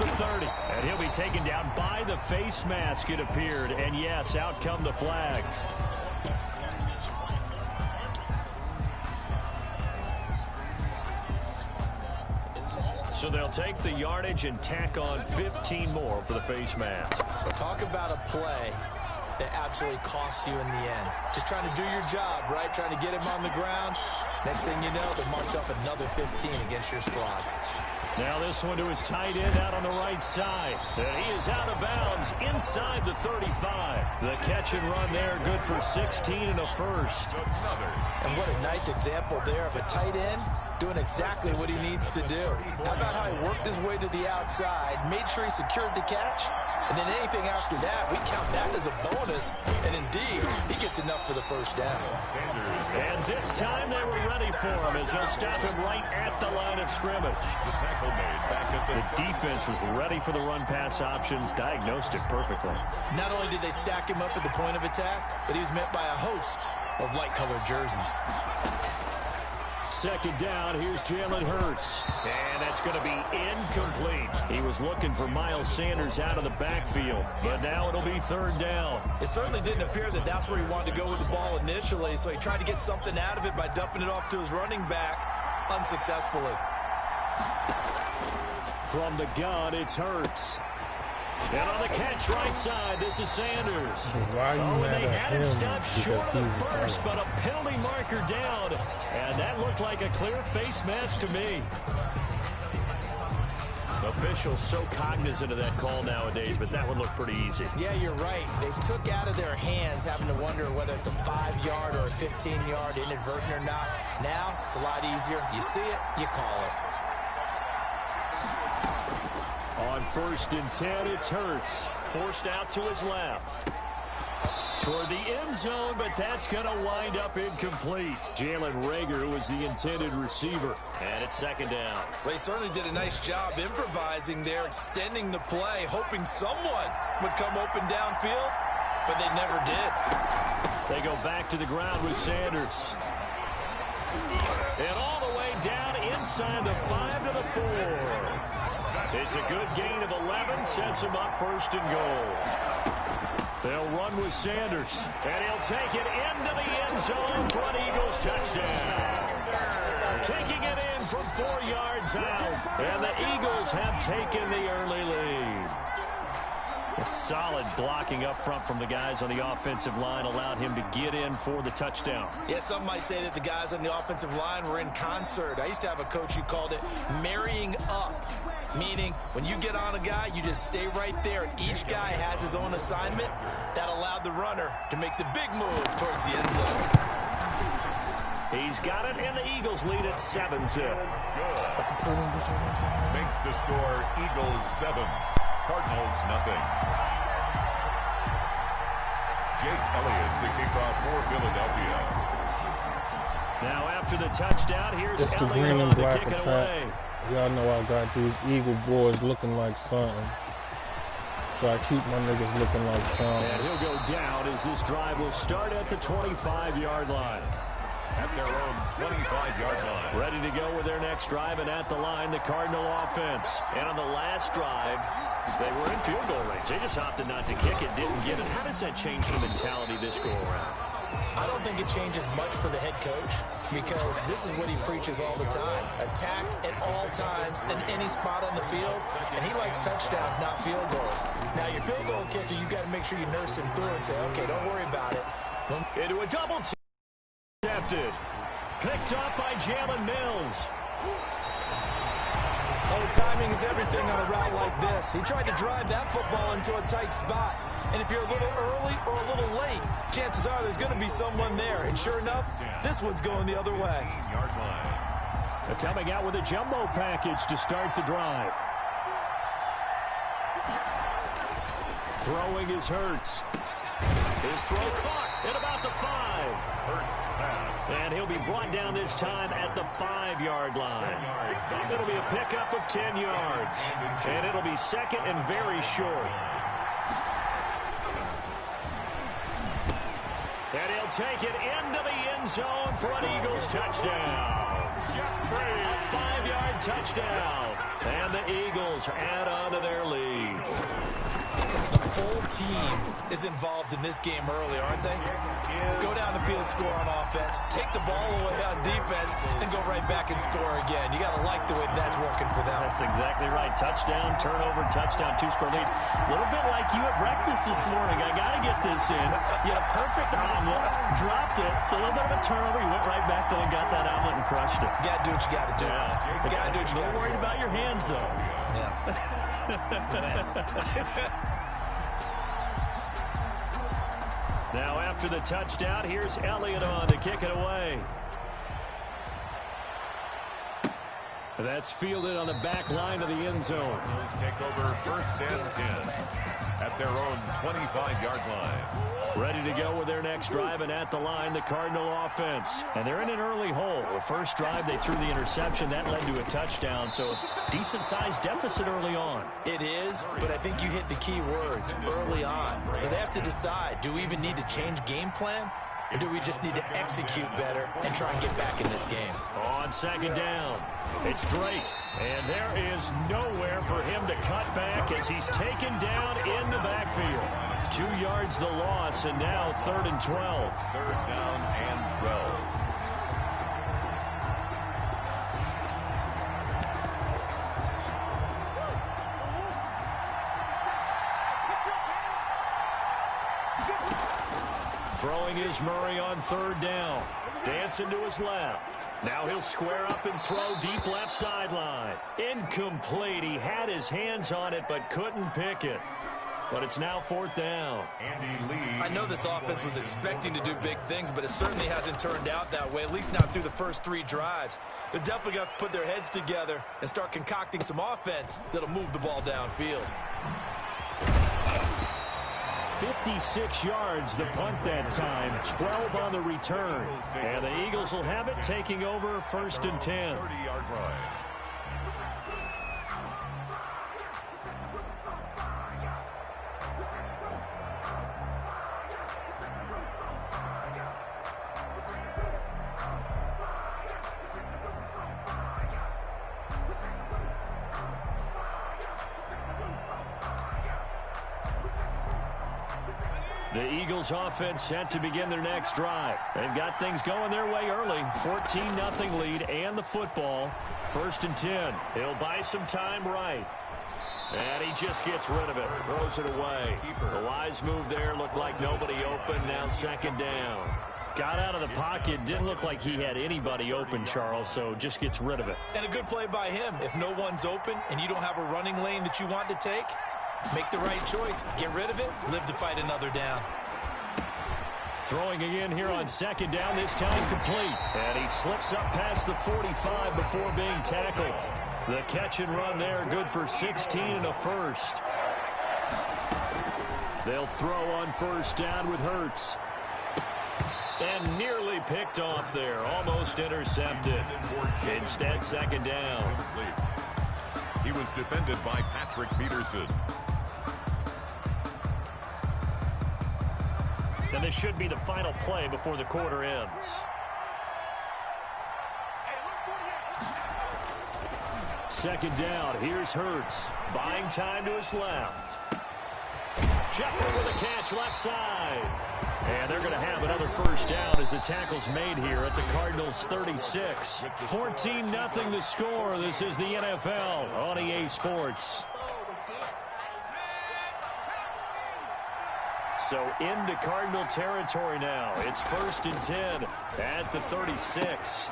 the 30. And he'll be taken down by the face mask, it appeared. And, yes, out come the flags. So they'll take the yardage and tack on 15 more for the face mask. Talk about a play that absolutely costs you in the end. Just trying to do your job, right? Trying to get him on the ground. Next thing you know, they'll march up another 15 against your squad. Now this one to his tight end out on the right side. And he is out of bounds inside the 35. The catch and run there, good for 16 and a first. And what a nice example there of a tight end doing exactly what he needs to do. How about how he worked his way to the outside, made sure he secured the catch, and then anything after that, we count that as a bonus. And indeed, he gets enough for the first down. And this time they were ready for him as they'll stop him right at the line of scrimmage. The defense was ready for the run-pass option, diagnosed it perfectly. Not only did they stack him up at the point of attack, but he was met by a host of light-colored jerseys. Second down, here's Jalen Hurts. And that's going to be incomplete. He was looking for Miles Sanders out of the backfield, but now it'll be third down. It certainly didn't appear that that's where he wanted to go with the ball initially, so he tried to get something out of it by dumping it off to his running back unsuccessfully. From the gun, it's Hurts. And on the catch right side, this is Sanders. And they had it stopped short of the first, but a penalty marker down. And that looked like a clear face mask to me. Officials so cognizant of that call nowadays, but that would look pretty easy. Yeah, you're right. They took out of their hands having to wonder whether it's a 5-yard or a 15-yard inadvertent or not. Now, it's a lot easier. You see it, you call it. On 1st and 10, it's Hurts. Forced out to his left. Toward the end zone, but that's going to wind up incomplete. Jalen Reagor was the intended receiver. And it's second down. Well, he certainly did a nice job improvising there, extending the play, hoping someone would come open downfield, but they never did. They go back to the ground with Sanders. And all the way down inside the 5 to the 4. It's a good gain of 11, sets him up 1st and goal. They'll run with Sanders, and he'll take it into the end zone for an Eagles touchdown. Taking it in from 4 yards out, and the Eagles have taken the early lead. A solid blocking up front from the guys on the offensive line allowed him to get in for the touchdown. Yeah, some might say that the guys on the offensive line were in concert. I used to have a coach who called it marrying up, meaning when you get on a guy, you just stay right there, and each guy has his own assignment. That allowed the runner to make the big move towards the end zone. He's got it, and the Eagles lead at 7-0. Makes the score Eagles 7, Cardinals nothing. Jake Elliott to kick off for Philadelphia. Now after the touchdown, here's It's the Elliott green on and to black kick it attack. away. Y'all know I got these Eagle boys looking like something. So I keep my niggas looking like something. And he'll go down as this drive will start at the 25-yard line. At their own 25-yard line. Ready to go with their next drive, and at the line, the Cardinal offense. And on the last drive, they were in field goal range. They just opted not to kick it, didn't get it. How does that change the mentality this go-around? I don't think it changes much for the head coach because this is what he preaches all the time. Attack at all times in any spot on the field, and he likes touchdowns, not field goals. Now, your field goal kicker, you got to make sure you nurse him through and say, okay, don't worry about it. Into a double team. Intercepted. Picked up by Jalen Mills. Oh, timing is everything on a route like this. He tried to drive that football into a tight spot. And if you're a little early or a little late, chances are there's going to be someone there. And sure enough, this one's going the other way. They're coming out with a jumbo package to start the drive. Throwing is Hurts. His throw caught at about the 5. Hurts pass. And he'll be brought down this time at the 5-yard line. It'll be a pickup of 10 yards. And it'll be second and very short. And he'll take it into the end zone for an Eagles touchdown. A 5-yard touchdown. And the Eagles add on to their lead. The full team is involved in this game early, aren't they? Go down the field, score on offense, take the ball away on defense, and go right back and score again. You got to like the way that's working for them. That's exactly right. Touchdown, turnover, touchdown, two-score lead. A little bit like you at breakfast this morning. I got to get this in. You had a perfect omelet, dropped it, so a little bit of a turnover. You went right back there and got that omelet and crushed it. You got to do what you got to do. Yeah. You got to do what you got to do. A little worried about your hands, though. Yeah. Now after the touchdown, here's Elliott on to kick it away. That's fielded on the back line of the end zone. Those take over 1st and 10 at their own 25-yard line. Ready to go with their next drive, and at the line, the Cardinal offense. And they're in an early hole. The first drive, they threw the interception. That led to a touchdown, so decent-sized deficit early on. It is, but I think you hit the key words, early on. So they have to decide, do we even need to change game plan? Or do we just need to execute better and try and get back in this game? On second down, it's Drake. And there is nowhere for him to cut back as he's taken down in the backfield. 2 yards the loss, and now 3rd and 12. 3rd down and 12. Throwing is Murray on 3rd down. Dancing to his left. Now he'll square up and throw deep left sideline. Incomplete. He had his hands on it but couldn't pick it. But it's now 4th down. Andy Lee. I know this offense was expecting to do big things, but it certainly hasn't turned out that way, at least not through the first 3 drives. They're definitely going to have to put their heads together and start concocting some offense that'll move the ball downfield. 56 yards the punt that time, 12 on the return. And the Eagles will have it, taking over 1st and 10. 30-yard line. The Eagles offense set to begin their next drive. They've got things going their way early. 14-0 lead and the football. 1st and 10. He'll buy some time right. And he just gets rid of it. Throws it away. The wise move there. Looked like nobody open. Now 2nd down. Got out of the pocket. Didn't look like he had anybody open, Charles, so just gets rid of it. And a good play by him. If no one's open and you don't have a running lane that you want to take, make the right choice. Get rid of it. Live to fight another down. Throwing again here on 2nd down, this time complete. And he slips up past the 45 before being tackled. The catch and run there, good for 16 and a first. They'll throw on 1st down with Hurts. And nearly picked off there, almost intercepted. Instead, 2nd down. He was defended by Patrick Peterson. And this should be the final play before the quarter ends. Second down, here's Hurts. Buying time to his left. Jeffrey with a catch left side. And they're going to have another 1st down as the tackle's made here at the Cardinals' 36. 14-0 the score. This is the NFL on EA Sports. So into Cardinal territory now. It's 1st and 10 at the 36.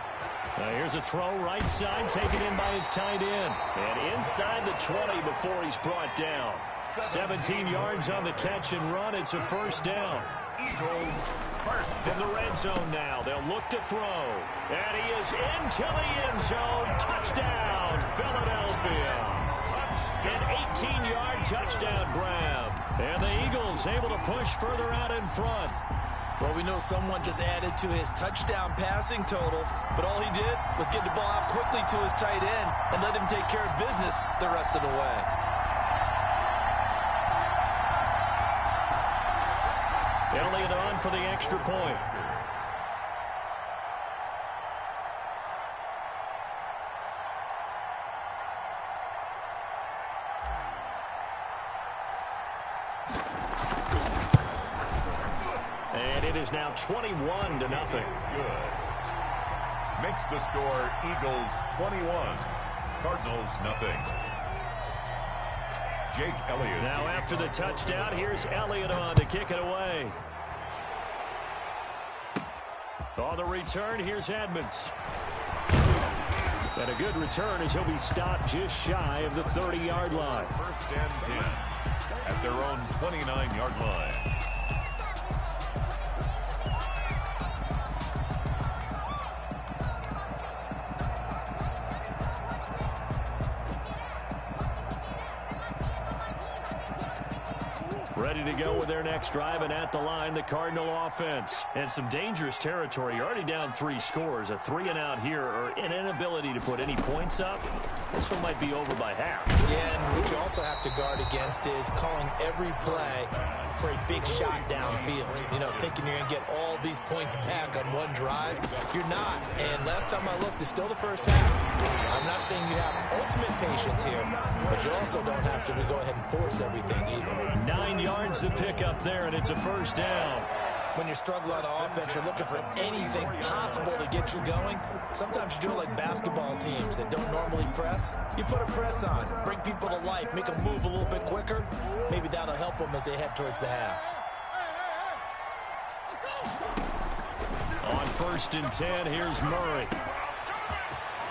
Here's a throw right side, taken in by his tight end. And inside the 20 before he's brought down. 17 yards on the catch and run. It's a 1st down. From the red zone now, they'll look to throw. And he is into the end zone. Touchdown, Philadelphia. An 18-yard touchdown grab. And the Eagles able to push further out in front. Well, we know someone just added to his touchdown passing total, but all he did was get the ball out quickly to his tight end and let him take care of business the rest of the way. Elliott on for the extra point. And it is now 21-0. Good. Makes the score Eagles 21, Cardinals nothing. Jake Elliott. Now after the touchdown, here's Elliott on to kick it away. On the return, here's Edmonds. And a good return as he'll be stopped just shy of the 30-yard line. First and 10 at their own 29-yard line. Ready to go with their next drive, and at the line, the Cardinal offense. And some dangerous territory. You're already down 3 scores. A 3-and-out here, or an inability to put any points up. This one might be over by half. Yeah, and what you also have to guard against is calling every play for a big shot downfield. You know, thinking you're going to get all these points back on one drive. You're not. And last time I looked, it's still the first half. I'm not saying you have ultimate patience here, but you also don't have to go ahead and force everything either. 9 yards to pick up there, and it's a first down. When you're struggling on offense, you're looking for anything possible to get you going. Sometimes you do it like basketball teams that don't normally press. You put a press on, bring people to life, make them move a little bit quicker. Maybe that'll help them as they head towards the half. On first and 10, here's Murray.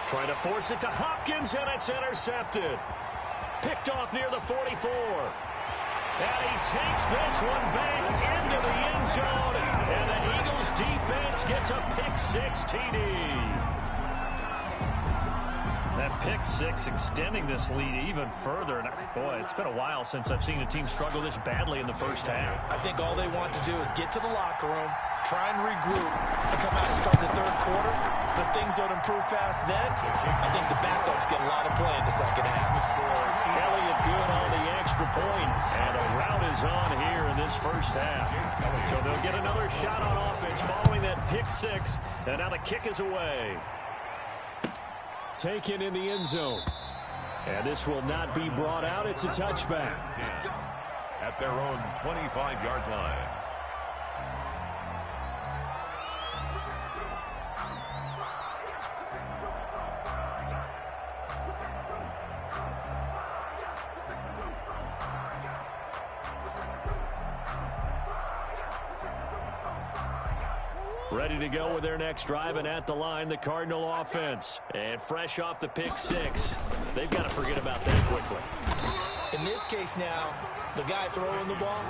Trying to force it to Hopkins, and it's intercepted. Picked off near the 44. And he takes this one back into the end zone. And the Eagles defense gets a pick-6 TD. That pick-6 extending this lead even further. And boy, it's been a while since I've seen a team struggle this badly in the first half. I think all they want to do is get to the locker room, try and regroup, and come out and start the third quarter. But things don't improve fast then. I think the backups get a lot of play in the second half. Elliott good on the extra point, and a rout is on here in this first half. So they'll get another shot on offense following that pick-6, and now the kick is away. Taken in the end zone. And this will not be brought out. It's a touchback. At their own 25-yard line. Ready to go with their next drive, and at the line, the Cardinal offense. And fresh off the pick-6, they've got to forget about that quickly. In this case now, the guy throwing the ball,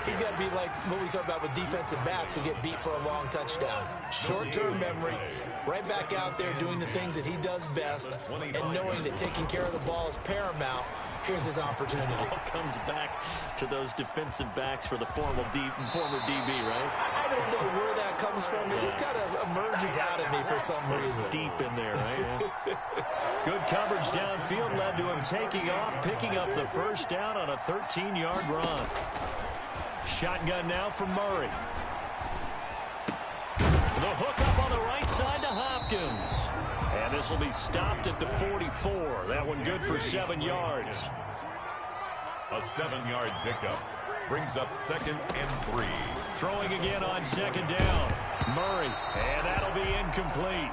he's got to be like what we talk about with defensive backs who get beat for a long touchdown. Short-term memory, right back out there doing the things that he does best, and knowing that taking care of the ball is paramount. Here's his opportunity. It all comes back to those defensive backs for the former DB, right? I don't know where that comes from. It just kind of emerges out of me for some reason. Deep in there, right? Good coverage downfield led to him taking off, picking up the first down on a 13-yard run. Shotgun now from Murray. The hook up on the right side to Hopkins. And this will be stopped at the 44. That one good for 7 yards. A 7-yard pickup brings up 2nd and 3. Throwing again on 2nd down. Murray, and that'll be incomplete.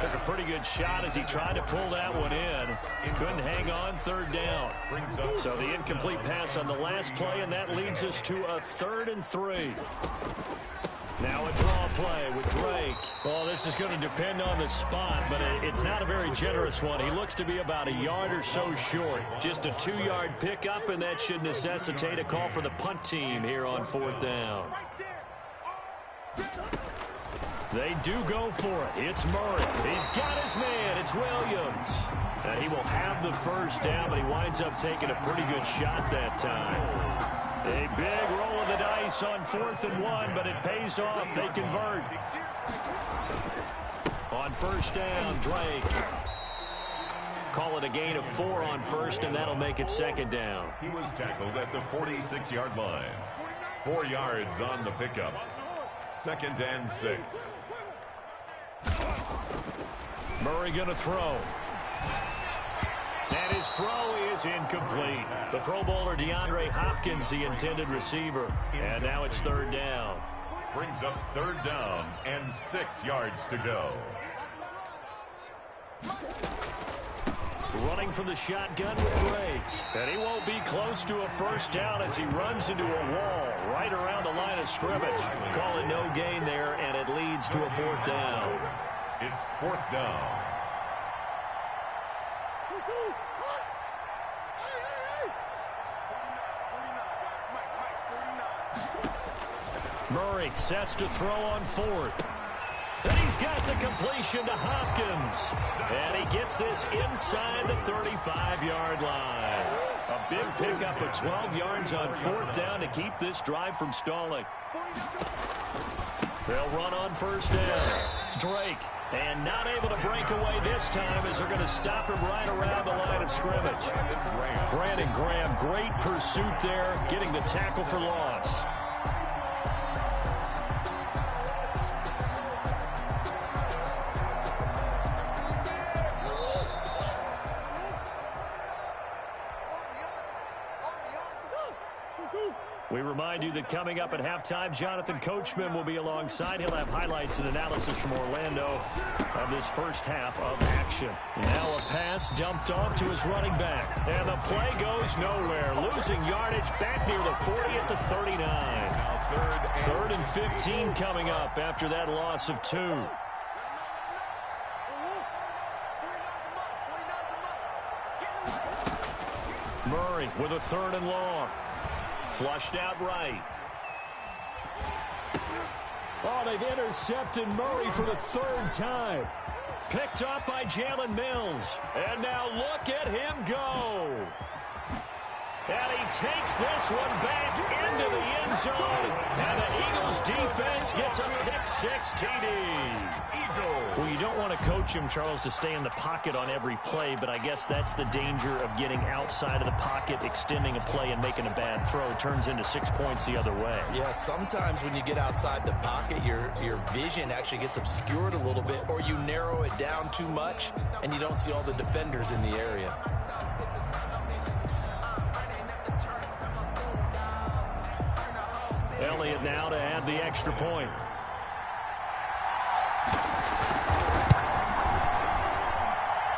Took a pretty good shot as he tried to pull that one in. Couldn't hang on, 3rd down. So the incomplete pass on the last play, and that leads us to a 3rd and 3. Now a draw play with Drake. Well, this is going to depend on the spot, but it's not a very generous one. He looks to be about a yard or so short. Just a 2-yard pickup, and that should necessitate a call for the punt team here on 4th down. They do go for it. It's Murray. He's got his man. It's Williams. And he will have the first down, but he winds up taking a pretty good shot that time. A big roll of the dice on 4th and 1, but it pays off. They convert. On first down, Drake. Call it a gain of 4 on first, and that'll make it 2nd down. He was tackled at the 46-yard line. 4 yards on the pickup. 2nd and 6. Murray going to throw. And his throw is incomplete. The Pro Bowler DeAndre Hopkins, the intended receiver. And now it's third down. Brings up third down and 6 yards to go. Running from the shotgun with Drake. And he won't be close to a first down as he runs into a wall right around the line of scrimmage. Calling no gain there, and it leads to a fourth down. It's fourth down. Murray sets to throw on fourth. And he's got the completion to Hopkins. And he gets this inside the 35-yard line. A big pickup of 12 yards on fourth down to keep this drive from stalling. They'll run on first down. Drake, and not able to break away this time as they're going to stop him right around the line of scrimmage. Brandon Graham, great pursuit there, getting the tackle for loss. We remind you that coming up at halftime, Jonathan Coachman will be alongside. He'll have highlights and analysis from Orlando of this first half of action. Now a pass dumped off to his running back. And the play goes nowhere. Losing yardage back near the 40 at the 39. Third and 15 coming up after that loss of 2. Murray with a third and long. Flushed out right. Oh, they've intercepted Murray for the third time. Picked up by Jalen Mills. And now look at him go. And he takes this one back into the end zone. And the Eagles defense gets a pick-6 TD. Well, you don't want to coach him, Charles, to stay in the pocket on every play, but I guess that's the danger of getting outside of the pocket, extending a play, and making a bad throw. It turns into 6 points the other way. Yeah, sometimes when you get outside the pocket, your vision actually gets obscured a little bit, or you narrow it down too much, and you don't see all the defenders in the area. Elliott now to add the extra point.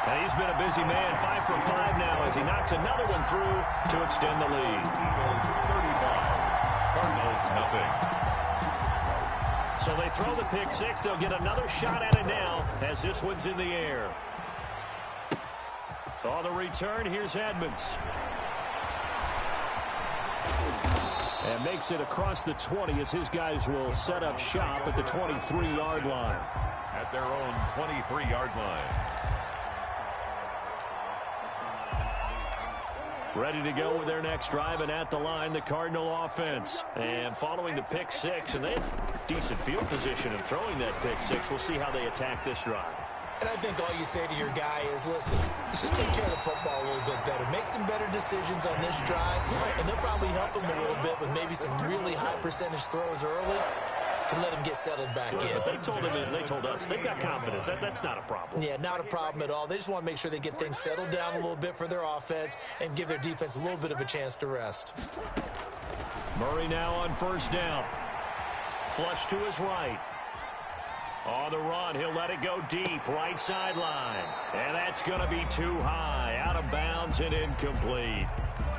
And he's been a busy man, 5 for 5 now as he knocks another one through to extend the lead. Eagles 35, Cardinals nothing. So they throw the pick-6. They'll get another shot at it now as this one's in the air. On the return, here's Edmonds. And makes it across the 20 as his guys will set up shop at the 23-yard line. At their own 23-yard line. Ready to go with their next drive, and at the line, the Cardinal offense. And following the pick-6, and they have decent field position in throwing that pick-6. We'll see how they attack this drive. And I think all you say to your guy is, listen, let's just take care of the football a little bit better. Make some better decisions on this drive, and they'll probably help him a little bit with maybe some really high percentage throws early to let him get settled back in. They told him, and they told us, they've got confidence. That's not a problem. Yeah, not a problem at all. They just want to make sure they get things settled down a little bit for their offense and give their defense a little bit of a chance to rest. Murray now on first down. Flush to his right. On the run, he'll let it go deep, right sideline. And that's going to be too high, out of bounds and incomplete.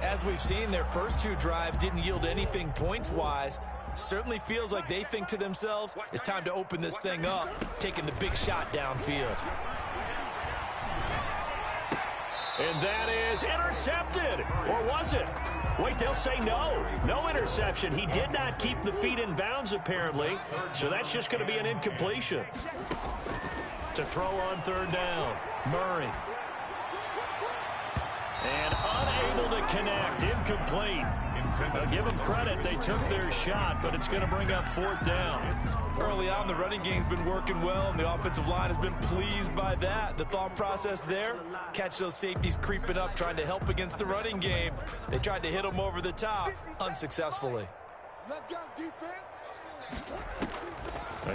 As we've seen, their first 2 drives didn't yield anything points-wise. Certainly feels like they think to themselves, it's time to open this thing up, taking the big shot downfield. And that is intercepted. Or was it? Wait, they'll say no. No interception. He did not keep the feet in bounds, apparently. So that's just going to be an incompletion. To throw on third down, Murray. And unable to connect. Incomplete. Give them credit. They took their shot, but it's going to bring up fourth down. Early on, the running game's been working well, and the offensive line has been pleased by that. The thought process there, catch those safeties creeping up, trying to help against the running game. They tried to hit them over the top, unsuccessfully. Let's go, defense.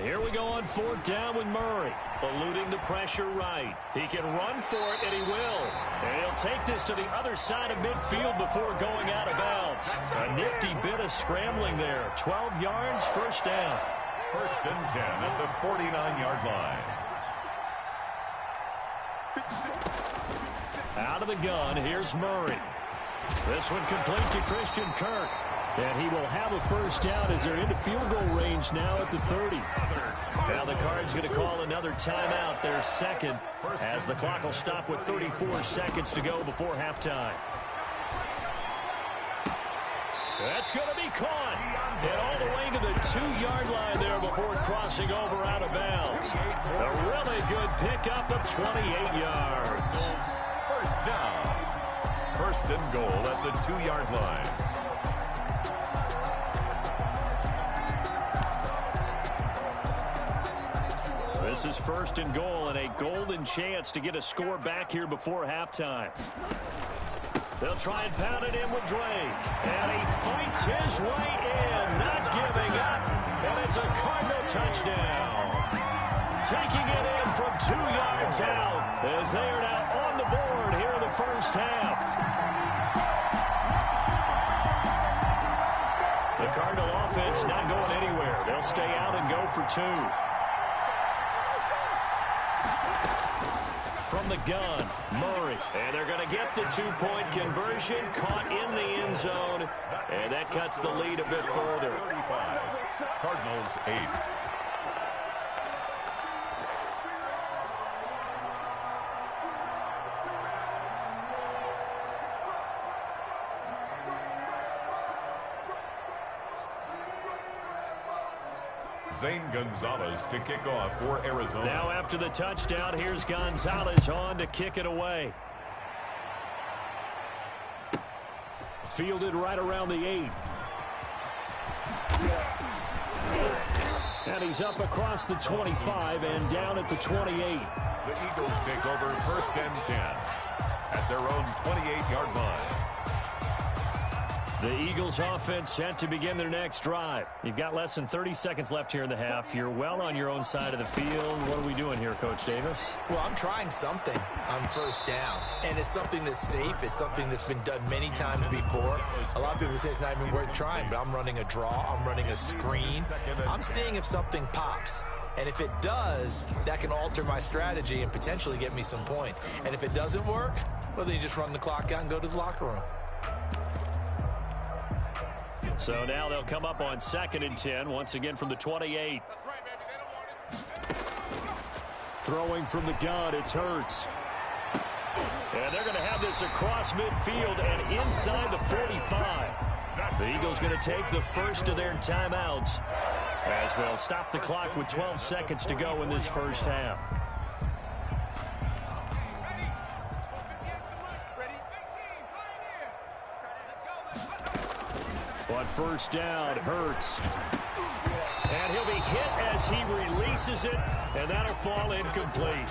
Here we go on 4th down with Murray. Eluding the pressure right. He can run for it, and he will. And he'll take this to the other side of midfield before going out of bounds. A nifty bit of scrambling there. 12 yards, 1st down. 1st and 10 at the 49-yard line. Out of the gun, here's Murray. This one complete to Christian Kirk. And he will have a 1st down as they're into field goal range now at the 30. Now the Cards going to call another timeout, their 2nd, as the clock will stop with 34 seconds to go before halftime. That's going to be caught. And all the way to the 2-yard line there before crossing over out of bounds. A really good pickup of 28 yards. 1st down. 1st and goal at the 2-yard line. This is 1st and goal and a golden chance to get a score back here before halftime. They'll try and pound it in with Drake. And he fights his way in, not giving up. And it's a Cardinal touchdown. Taking it in from 2 yards out as they are now on the board here in the 1st half. The Cardinal offense not going anywhere. They'll stay out and go for 2. From the gun, Murray. And they're going to get the 2-point conversion, caught in the end zone. And that cuts the lead a bit further. 35. Cardinals 8. Zane Gonzalez to kick off for Arizona. Now after the touchdown, here's Gonzalez on to kick it away. Fielded right around the 8. And he's up across the 25 and down at the 28. The Eagles take over 1st and 10 at their own 28-yard line. The Eagles offense set to begin their next drive. You've got less than 30 seconds left here in the half. You're well on your own side of the field. What are we doing here, Coach Davis? Well, I'm trying something on 1st down. And it's something that's safe. It's something that's been done many times before. A lot of people say it's not even worth trying, but I'm running a draw. I'm running a screen. I'm seeing if something pops. And if it does, that can alter my strategy and potentially get me some points. And if it doesn't work, well, then you just run the clock out and go to the locker room. So now they'll come up on 2nd and 10, once again from the 28. That's right, baby. They don't want it. Throwing from the gun, it's Hurts. And they're going to have this across midfield and inside the 45. The Eagles going to take the first of their timeouts as they'll stop the clock with 12 seconds to go in this 1st half. On 1st down, Hurts. And he'll be hit as he releases it, and that'll fall incomplete.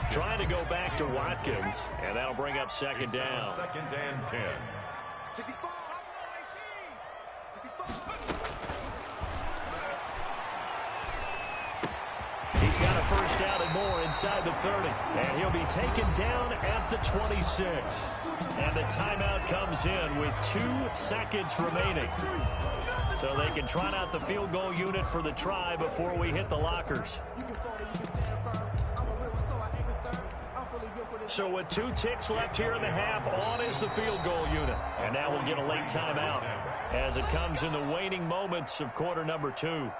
Trying to go back to Watkins, and that'll bring up 2nd down. 2nd and 10. He's got a 1st down and more inside the 30. And he'll be taken down at the 26. And the timeout comes in with 2 seconds remaining. So they can trot out the field goal unit for the try before we hit the lockers. So with 2 ticks left here in the half, on is the field goal unit. And now we'll get a late timeout as it comes in the waning moments of quarter number 2.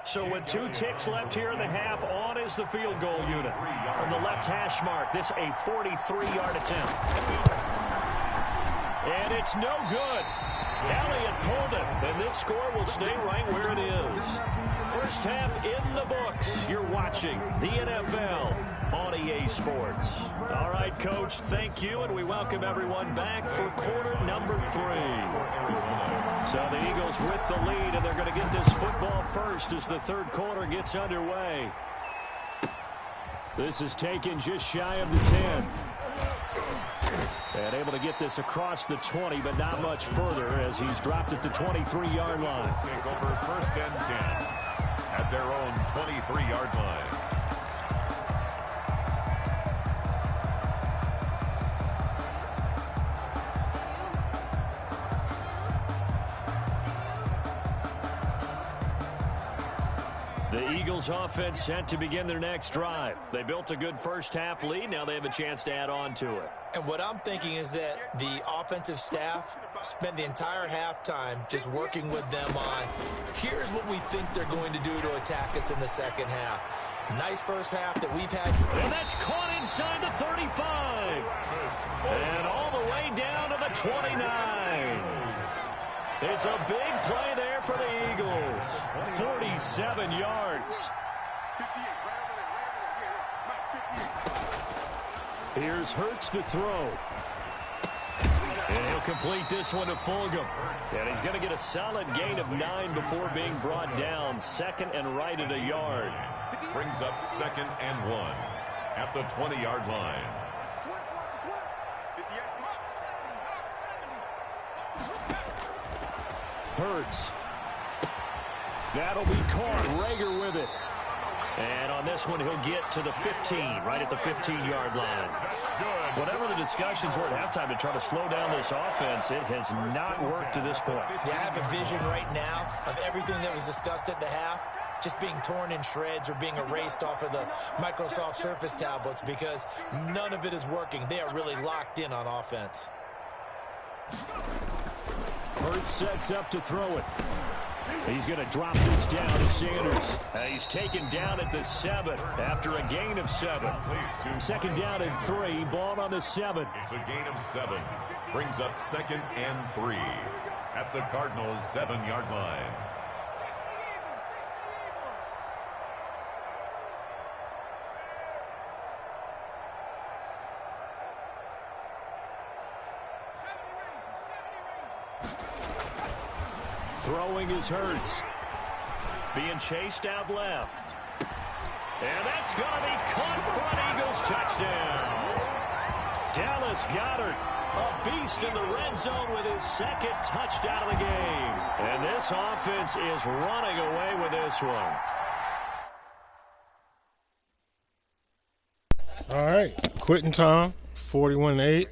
So with 2 ticks left here in the half, on is the field goal unit. From the left hash mark, this a 43-yard attempt. And it's no good. Elliott pulled it, and this score will stay right where it is. 1st half in the books. You're watching the NFL on EA Sports. All right, Coach, thank you, and we welcome everyone back for quarter number 3. So the Eagles with the lead, and they're going to get this football first as the 3rd quarter gets underway. This is taken just shy of the 10. And able to get this across the 20, but not much further as he's dropped it to 23-yard line. Take over 1st and 10 at their own 23-yard line. The Eagles offense set to begin their next drive. They built a good first half lead. Now they have a chance to add on to it. And what I'm thinking is that the offensive staff spent the entire halftime just working with them on, here's what we think they're going to do to attack us in the second half. Nice first half that we've had. And that's caught inside the 35. And all the way down to the 29. It's a big play there for the Eagles. 47 yards. Here's Hurts to throw. And he'll complete this one to Fulgham. And he's going to get a solid gain of 9 before being brought down. 2nd and right at a yard. Brings up 2nd and 1 at the 20-yard line. Hurts. That'll be caught. Rager with it. And on this one, he'll get to the 15, right at the 15-yard line. Whatever the discussions were at halftime to try to slow down this offense, it has not worked to this point. Yeah, I have a vision right now of everything that was discussed at the half just being torn in shreds or being erased off of the Microsoft Surface tablets because none of it is working. They are really locked in on offense. Hurts sets up to throw it. He's going to drop this down to Sanders. He's taken down at the 7 after a gain of 7. 2nd down and 3. Ball on the 7. It's a gain of 7. Brings up 2nd and 3 at the Cardinals' 7-yard line. Throwing is Hurts. Being chased out left. And that's going to be caught for an Eagles touchdown. Dallas Goedert, a beast in the red zone with his 2nd touchdown of the game. And this offense is running away with this one. All right, quitting time, 41-8.